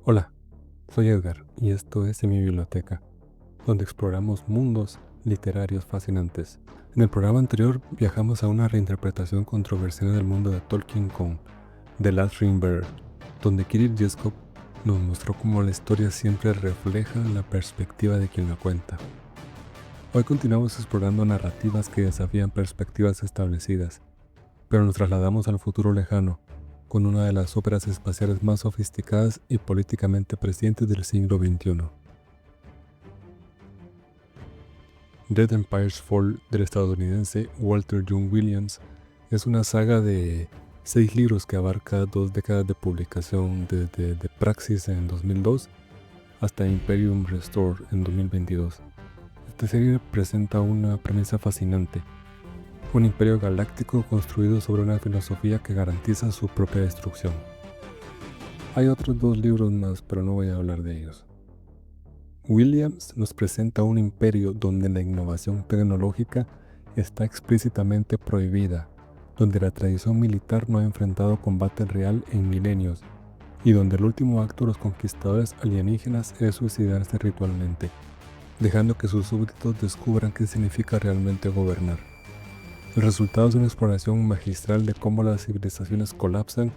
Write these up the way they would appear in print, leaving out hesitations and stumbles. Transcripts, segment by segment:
Hola, soy Edgar y esto es En mi biblioteca, donde exploramos mundos literarios fascinantes. En el programa anterior viajamos a una reinterpretación controversial del mundo de Tolkien con The Last Ring Bearer, donde Kirill Yeskov nos mostró cómo la historia siempre refleja la perspectiva de quien la cuenta. Hoy continuamos explorando narrativas que desafían perspectivas establecidas, pero nos trasladamos al futuro lejano, con una de las óperas espaciales más sofisticadas y políticamente prescientes del siglo XXI. Dead Empire's Fall del estadounidense Walter Young Williams es una saga de 6 libros que abarca 2 décadas de publicación desde The Praxis en 2002 hasta Imperium Restored en 2022. Esta serie presenta una premisa fascinante: un imperio galáctico construido sobre una filosofía que garantiza su propia destrucción. Hay otros 2 libros más, pero no voy a hablar de ellos. Williams nos presenta un imperio donde la innovación tecnológica está explícitamente prohibida, donde la tradición militar no ha enfrentado combate real en milenios, y donde el último acto de los conquistadores alienígenas es suicidarse ritualmente, dejando que sus súbditos descubran qué significa realmente gobernar. El resultado es una exploración magistral de cómo las civilizaciones colapsan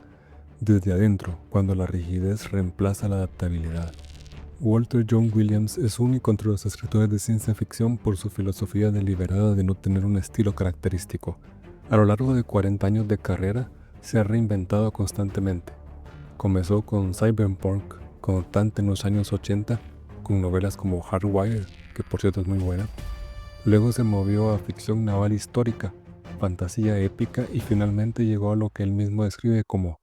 desde adentro cuando la rigidez reemplaza la adaptabilidad. Walter Young Williams es único entre los escritores de ciencia ficción por su filosofía deliberada de no tener un estilo característico. A lo largo de 40 años de carrera, se ha reinventado constantemente. Comenzó con cyberpunk, constante en los años 80, con novelas como Hardwire, que por cierto es muy buena. Luego se movió a ficción naval histórica, fantasía épica y finalmente llegó a lo que él mismo describe como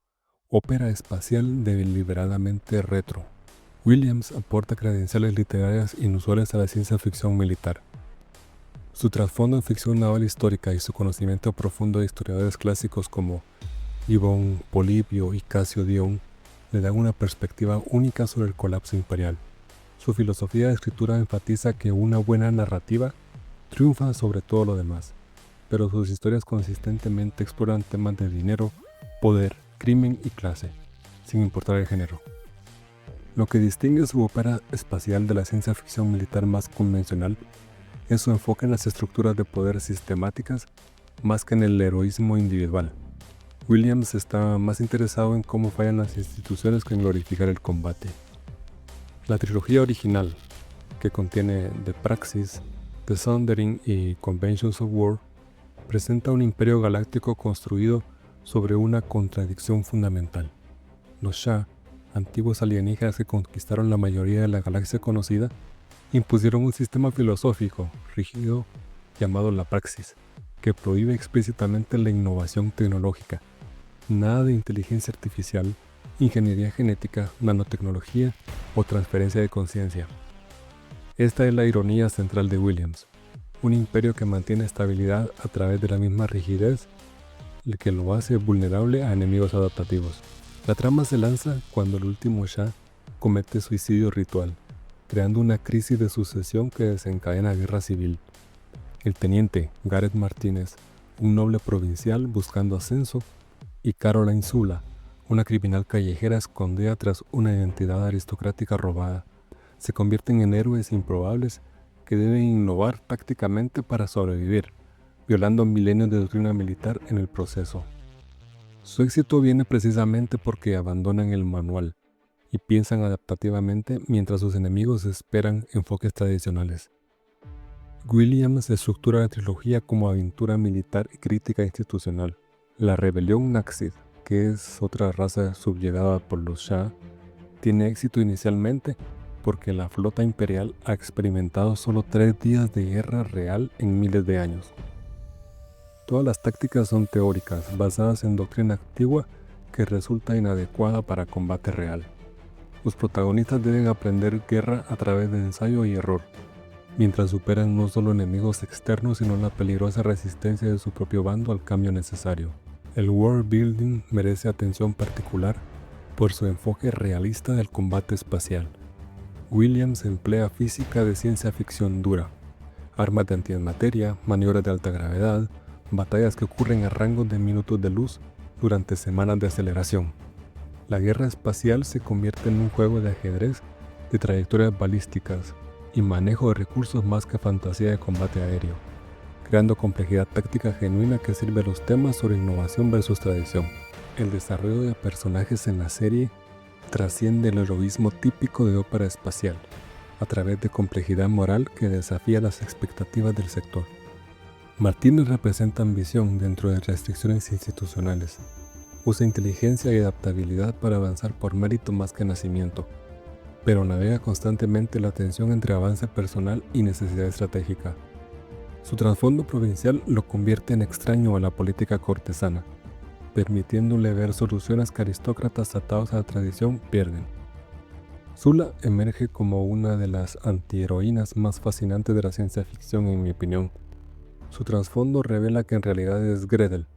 ópera espacial deliberadamente retro. Williams aporta credenciales literarias inusuales a la ciencia ficción militar. Su trasfondo en ficción naval histórica y su conocimiento profundo de historiadores clásicos como Yvonne Polibio y Casio Dion le dan una perspectiva única sobre el colapso imperial. Su filosofía de escritura enfatiza que una buena narrativa triunfa sobre todo lo demás, pero sus historias consistentemente exploran temas de dinero, poder, crimen y clase, sin importar el género. Lo que distingue su ópera espacial de la ciencia ficción militar más convencional es su enfoque en las estructuras de poder sistemáticas más que en el heroísmo individual. Williams está más interesado en cómo fallan las instituciones que en glorificar el combate. La trilogía original, que contiene The Praxis, The Sundering y Conventions of War, presenta un imperio galáctico construido sobre una contradicción fundamental. Los Shah, antiguos alienígenas que conquistaron la mayoría de la galaxia conocida, impusieron un sistema filosófico rígido llamado la praxis, que prohíbe explícitamente la innovación tecnológica. Nada de inteligencia artificial, ingeniería genética, nanotecnología o transferencia de conciencia. Esta es la ironía central de Williams: un imperio que mantiene estabilidad a través de la misma rigidez, que lo hace vulnerable a enemigos adaptativos. La trama se lanza cuando el último Shah comete suicidio ritual, creando una crisis de sucesión que desencadena guerra civil. El teniente Gareth Martínez, un noble provincial buscando ascenso, y Caroline Sula, una criminal callejera escondida tras una identidad aristocrática robada, se convierten en héroes improbables que deben innovar tácticamente para sobrevivir, violando milenios de doctrina militar en el proceso. Su éxito viene precisamente porque abandonan el manual y piensan adaptativamente mientras sus enemigos esperan enfoques tradicionales. Williams estructura la trilogía como aventura militar y crítica institucional. La rebelión Naxid, que es otra raza subyugada por los Shah, tiene éxito inicialmente porque la flota imperial ha experimentado solo 3 días de guerra real en miles de años. Todas las tácticas son teóricas, basadas en doctrina antigua que resulta inadecuada para combate real. Los protagonistas deben aprender guerra a través de ensayo y error, mientras superan no solo enemigos externos sino la peligrosa resistencia de su propio bando al cambio necesario. El world building merece atención particular por su enfoque realista del combate espacial. Williams emplea física de ciencia ficción dura, armas de antimateria, maniobras de alta gravedad, batallas que ocurren a rangos de minutos de luz durante semanas de aceleración. La guerra espacial se convierte en un juego de ajedrez de trayectorias balísticas y manejo de recursos más que fantasía de combate aéreo, creando complejidad táctica genuina que sirve a los temas sobre innovación versus tradición. El desarrollo de personajes en la serie trasciende el heroísmo típico de ópera espacial, a través de complejidad moral que desafía las expectativas del sector. Martínez representa ambición dentro de restricciones institucionales. Usa inteligencia y adaptabilidad para avanzar por mérito más que nacimiento, pero navega constantemente la tensión entre avance personal y necesidad estratégica. Su trasfondo provincial lo convierte en extraño a la política cortesana, permitiéndole ver soluciones que aristócratas atados a la tradición pierden. Zula emerge como una de las antiheroínas más fascinantes de la ciencia ficción, en mi opinión. Su trasfondo revela que en realidad es Gretel,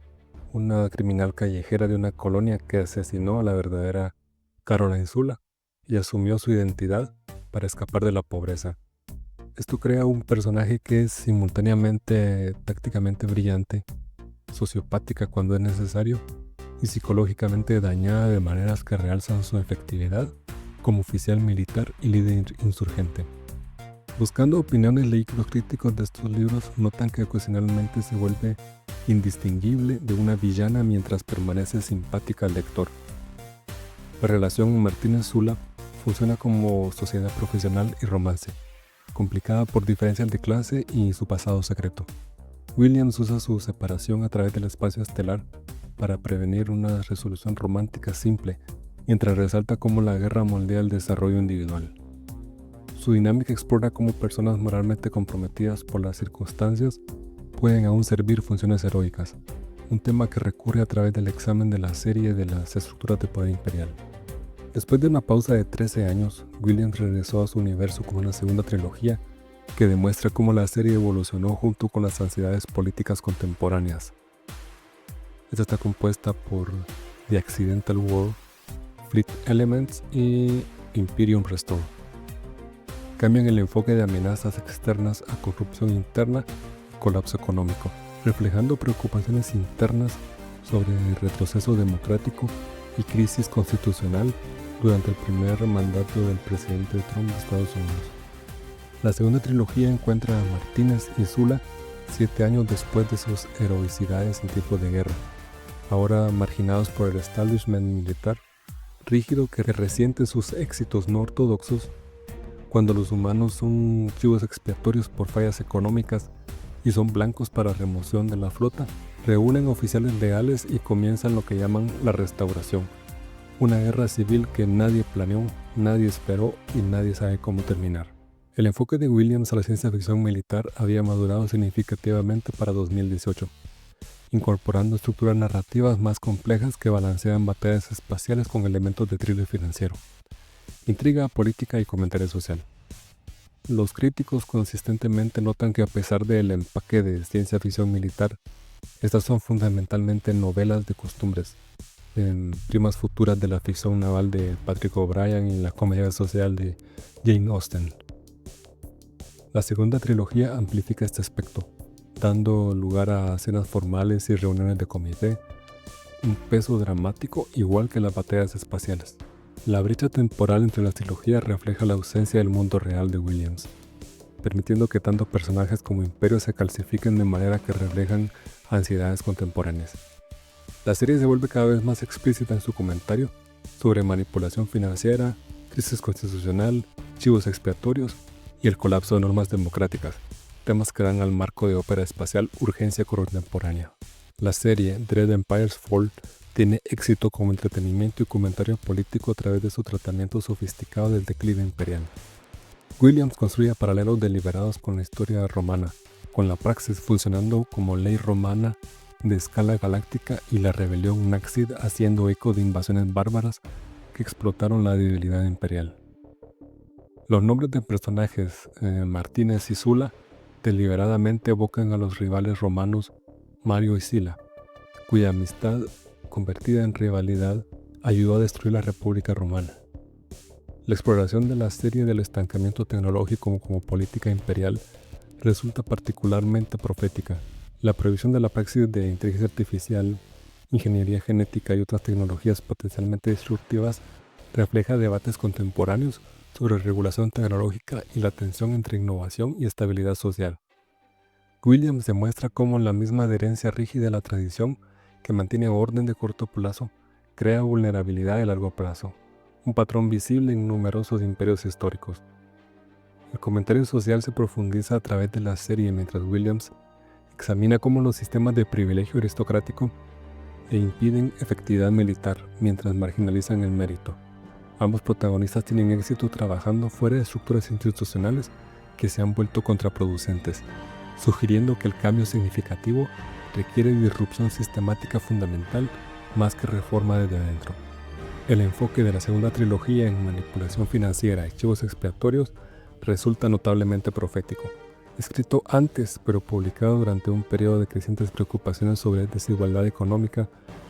una criminal callejera de una colonia que asesinó a la verdadera Caroline Zula y asumió su identidad para escapar de la pobreza. Esto crea un personaje que es simultáneamente tácticamente brillante, sociopática cuando es necesario y psicológicamente dañada de maneras que realzan su efectividad como oficial militar y líder insurgente. Buscando opiniones, leí que los críticos de estos libros notan que ocasionalmente se vuelve indistinguible de una villana mientras permanece simpática al lector. La relación Martínez-Zula funciona como sociedad profesional y romance, complicada por diferencias de clase y su pasado secreto. Williams usa su separación a través del espacio estelar para prevenir una resolución romántica simple, mientras resalta cómo la guerra moldea el desarrollo individual. Su dinámica explora cómo personas moralmente comprometidas por las circunstancias pueden aún servir funciones heroicas, un tema que recurre a través del examen de la serie de las estructuras de poder imperial. Después de una pausa de 13 años, Williams regresó a su universo con una segunda trilogía que demuestra cómo la serie evolucionó junto con las ansiedades políticas contemporáneas. Esta está compuesta por The Accidental World, Fleet Elements y Imperium Restore. Cambian el enfoque de amenazas externas a corrupción interna y colapso económico, reflejando preocupaciones internas sobre el retroceso democrático y crisis constitucional durante el primer mandato del presidente Trump de Estados Unidos. La segunda trilogía encuentra a Martínez y Zula 7 años después de sus heroicidades en tiempos de guerra, ahora marginados por el establishment militar rígido que resiente sus éxitos no ortodoxos cuando los humanos son chivos expiatorios por fallas económicas y son blancos para remoción de la flota. Reúnen oficiales leales y comienzan lo que llaman la restauración, una guerra civil que nadie planeó, nadie esperó y nadie sabe cómo terminar. El enfoque de Williams a la ciencia ficción militar había madurado significativamente para 2018, incorporando estructuras narrativas más complejas que balancean batallas espaciales con elementos de thriller financiero, intriga política y comentario social. Los críticos consistentemente notan que a pesar del empaque de ciencia ficción militar, estas son fundamentalmente novelas de costumbres, primas futuras de la ficción naval de Patrick O'Brian y la comedia social de Jane Austen. La segunda trilogía amplifica este aspecto, dando lugar a cenas formales y reuniones de comité, un peso dramático igual que las batallas espaciales. La brecha temporal entre las trilogías refleja la ausencia del mundo real de Williams, permitiendo que tanto personajes como imperios se calcifiquen de manera que reflejan ansiedades contemporáneas. La serie se vuelve cada vez más explícita en su comentario sobre manipulación financiera, crisis constitucional, chivos expiatorios y el colapso de normas democráticas, temas que dan al marco de ópera espacial urgencia contemporánea. La serie Dread Empire's Fall tiene éxito como entretenimiento y comentario político a través de su tratamiento sofisticado del declive imperial. Williams construye paralelos deliberados con la historia romana, con la praxis funcionando como ley romana de escala galáctica y la rebelión Naxid haciendo eco de invasiones bárbaras que explotaron la debilidad imperial. Los nombres de personajes Martínez y Zula deliberadamente evocan a los rivales romanos Mario y Sila, cuya amistad, convertida en rivalidad, ayudó a destruir la República Romana. La exploración de la serie del estancamiento tecnológico como política imperial resulta particularmente profética. La prohibición de la praxis de inteligencia artificial ingeniería genética y otras tecnologías potencialmente disruptivas, refleja debates contemporáneos sobre regulación tecnológica y la tensión entre innovación y estabilidad social. Williams demuestra cómo la misma adherencia rígida a la tradición, que mantiene orden de corto plazo, crea vulnerabilidad de largo plazo, un patrón visible en numerosos imperios históricos. El comentario social se profundiza a través de la serie mientras Williams examina cómo los sistemas de privilegio aristocrático impiden efectividad militar mientras marginalizan el mérito. Ambos protagonistas tienen éxito trabajando fuera de estructuras institucionales que se han vuelto contraproducentes, sugiriendo que el cambio significativo requiere disrupción sistemática fundamental más que reforma desde adentro. El enfoque de la segunda trilogía en manipulación financiera y chivos expiatorios resulta notablemente profético. Escrito antes, pero publicado durante un periodo de crecientes preocupaciones sobre desigualdad económica,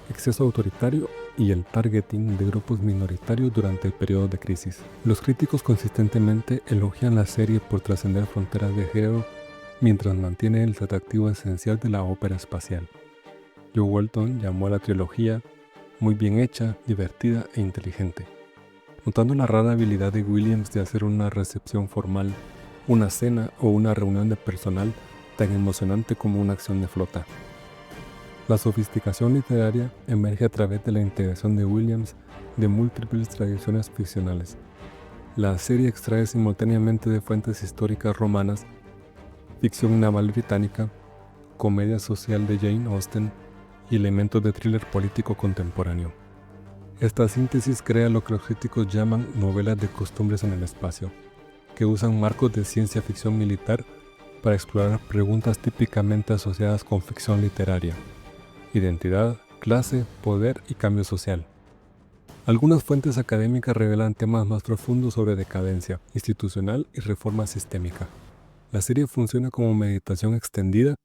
exceso autoritario y el targeting de grupos minoritarios durante el periodo de crisis. Los críticos consistentemente elogian la serie por trascender fronteras de género mientras mantiene el atractivo esencial de la ópera espacial. Joe Walton llamó a la trilogía muy bien hecha, divertida e inteligente, notando la rara habilidad de Williams de hacer una recepción formal, una cena o una reunión de personal tan emocionante como una acción de flota. La sofisticación literaria emerge a través de la integración de Williams de múltiples tradiciones ficcionales. La serie extrae simultáneamente de fuentes históricas romanas, ficción naval británica, comedia social de Jane Austen y elementos de thriller político contemporáneo. Esta síntesis crea lo que los críticos llaman novelas de costumbres en el espacio, que usan marcos de ciencia ficción militar para explorar preguntas típicamente asociadas con ficción literaria: identidad, clase, poder y cambio social. Algunas fuentes académicas revelan temas más profundos sobre decadencia institucional y reforma sistémica. La serie funciona como meditación extendida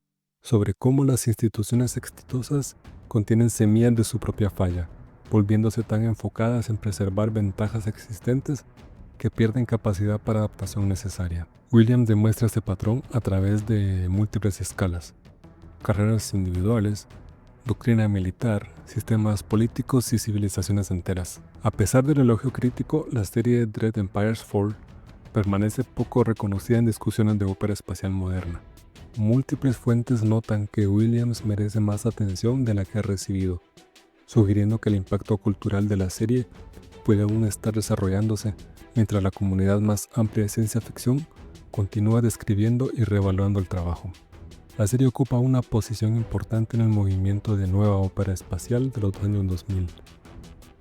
sobre cómo las instituciones exitosas contienen semillas de su propia falla, volviéndose tan enfocadas en preservar ventajas existentes que pierden capacidad para adaptación necesaria. Williams demuestra este patrón a través de múltiples escalas: carreras individuales, doctrina militar, sistemas políticos y civilizaciones enteras. A pesar del elogio crítico, la serie Dread Empire's Fall permanece poco reconocida en discusiones de ópera espacial moderna. Múltiples fuentes notan que Williams merece más atención de la que ha recibido, sugiriendo que el impacto cultural de la serie puede aún estar desarrollándose, mientras la comunidad más amplia de ciencia ficción continúa describiendo y reevaluando el trabajo. La serie ocupa una posición importante en el movimiento de nueva ópera espacial de los años 2000,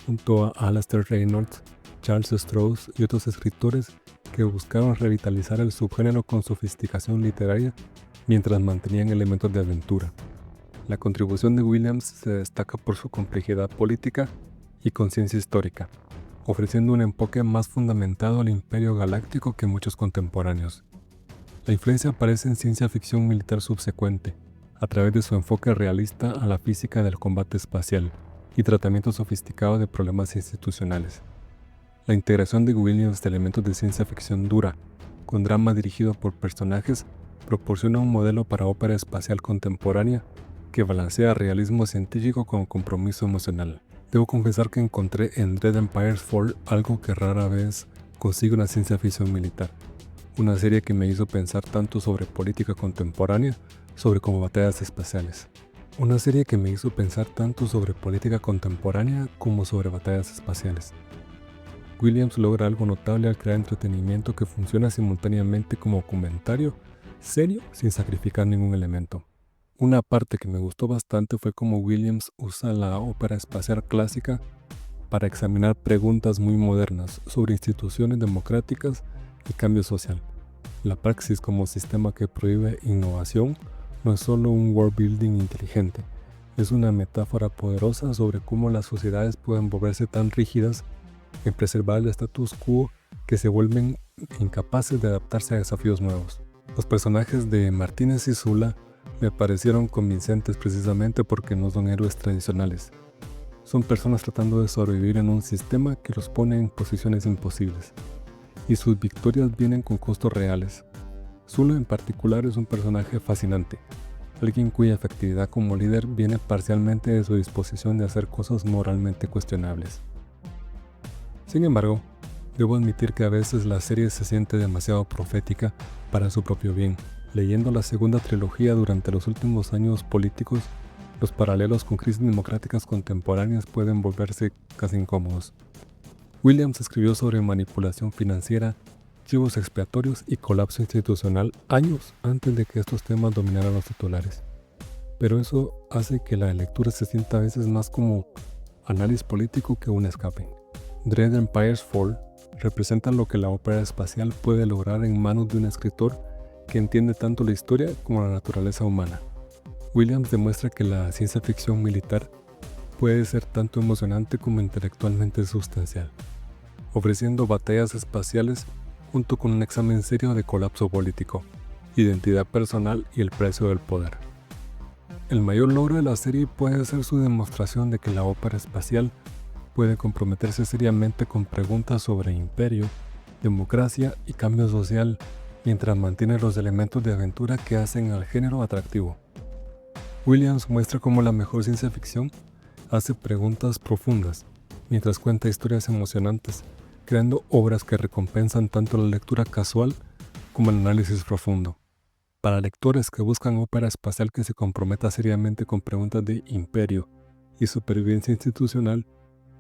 junto a Alastair Reynolds, Charles Stross y otros escritores que buscaron revitalizar el subgénero con sofisticación literaria mientras mantenían elementos de aventura. La contribución de Williams se destaca por su complejidad política y conciencia histórica, ofreciendo un enfoque más fundamentado al imperio galáctico que muchos contemporáneos. La influencia aparece en ciencia ficción militar subsecuente, a través de su enfoque realista a la física del combate espacial y tratamiento sofisticado de problemas institucionales. La integración de Williams de elementos de ciencia ficción dura, con drama dirigido por personajes, proporciona un modelo para ópera espacial contemporánea que balancea realismo científico con compromiso emocional. Debo confesar que encontré en Dread Empire's Fall algo que rara vez consigue una ciencia ficción militar. Una serie que me hizo pensar tanto sobre política contemporánea, sobre como batallas espaciales. Una serie que me hizo pensar tanto sobre política contemporánea como sobre batallas espaciales. Williams logra algo notable al crear entretenimiento que funciona simultáneamente como comentario serio sin sacrificar ningún elemento. Una parte que me gustó bastante fue cómo Williams usa la ópera espacial clásica para examinar preguntas muy modernas sobre instituciones democráticas y cambio social. La praxis como sistema que prohíbe innovación no es solo un world building inteligente, es una metáfora poderosa sobre cómo las sociedades pueden volverse tan rígidas en preservar el status quo que se vuelven incapaces de adaptarse a desafíos nuevos. Los personajes de Martínez y Zula me parecieron convincentes precisamente porque no son héroes tradicionales. Son personas tratando de sobrevivir en un sistema que los pone en posiciones imposibles, y sus victorias vienen con costos reales. Zula en particular es un personaje fascinante. alguien cuya efectividad como líder viene parcialmente de su disposición de hacer cosas moralmente cuestionables. Sin embargo, debo admitir que a veces la serie se siente demasiado profética para su propio bien. Leyendo la segunda trilogía durante los últimos años políticos, los paralelos con crisis democráticas contemporáneas pueden volverse casi incómodos. Williams escribió sobre manipulación financiera, chivos expiatorios y colapso institucional años antes de que estos temas dominaran los titulares. Pero eso hace que la lectura se sienta a veces más como análisis político que un escape. Dread Empire's Fall representa lo que la ópera espacial puede lograr en manos de un escritor que entiende tanto la historia como la naturaleza humana. Williams demuestra que la ciencia ficción militar puede ser tanto emocionante como intelectualmente sustancial, ofreciendo batallas espaciales junto con un examen serio de colapso político, identidad personal y el precio del poder. El mayor logro de la serie puede ser su demostración de que la ópera espacial puede comprometerse seriamente con preguntas sobre imperio, democracia y cambio social, mientras mantiene los elementos de aventura que hacen al género atractivo. Williams muestra cómo la mejor ciencia ficción hace preguntas profundas, mientras cuenta historias emocionantes, creando obras que recompensan tanto la lectura casual como el análisis profundo. Para lectores que buscan ópera espacial que se comprometa seriamente con preguntas de imperio y supervivencia institucional,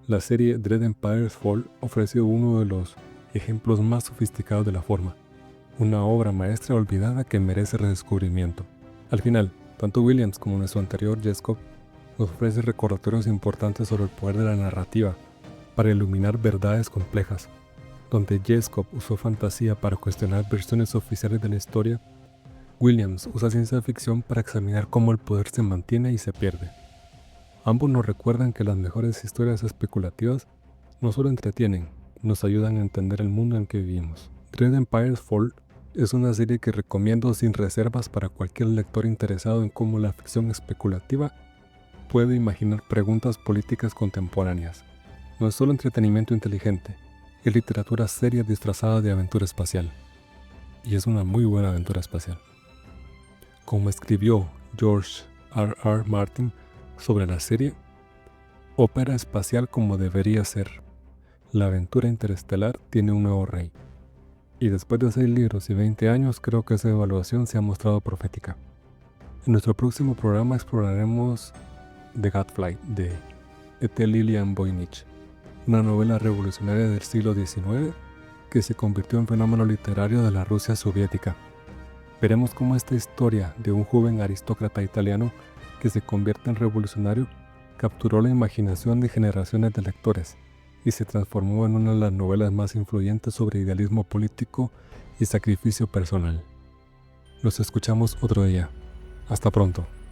la serie Dread Empire's Fall ofrece uno de los ejemplos más sofisticados de la forma, una obra maestra olvidada que merece redescubrimiento. Al final, tanto Williams como nuestro anterior Jeskov nos ofrece recordatorios importantes sobre el poder de la narrativa para iluminar verdades complejas. Donde Jeskov usó fantasía para cuestionar versiones oficiales de la historia, Williams usa ciencia ficción para examinar cómo el poder se mantiene y se pierde. Ambos nos recuerdan que las mejores historias especulativas no solo entretienen, nos ayudan a entender el mundo en que vivimos. Dread Empire's Fall es una serie que recomiendo sin reservas para cualquier lector interesado en cómo la ficción especulativa puede imaginar preguntas políticas contemporáneas. No es solo entretenimiento inteligente, es literatura seria disfrazada de aventura espacial. Y es una muy buena aventura espacial. Como escribió George R.R. Martin sobre la serie, ópera espacial como debería ser. La aventura interestelar tiene un nuevo rey. Y después de 6 libros y 20 años, creo que esa evaluación se ha mostrado profética. En nuestro próximo programa exploraremos The Gadfly de E.T. Lillian Voynich, una novela revolucionaria del siglo XIX que se convirtió en fenómeno literario de la Rusia soviética. Veremos cómo esta historia de un joven aristócrata italiano que se convierte en revolucionario capturó la imaginación de generaciones de lectores y se transformó en una de las novelas más influyentes sobre idealismo político y sacrificio personal. Nos escuchamos otro día. Hasta pronto.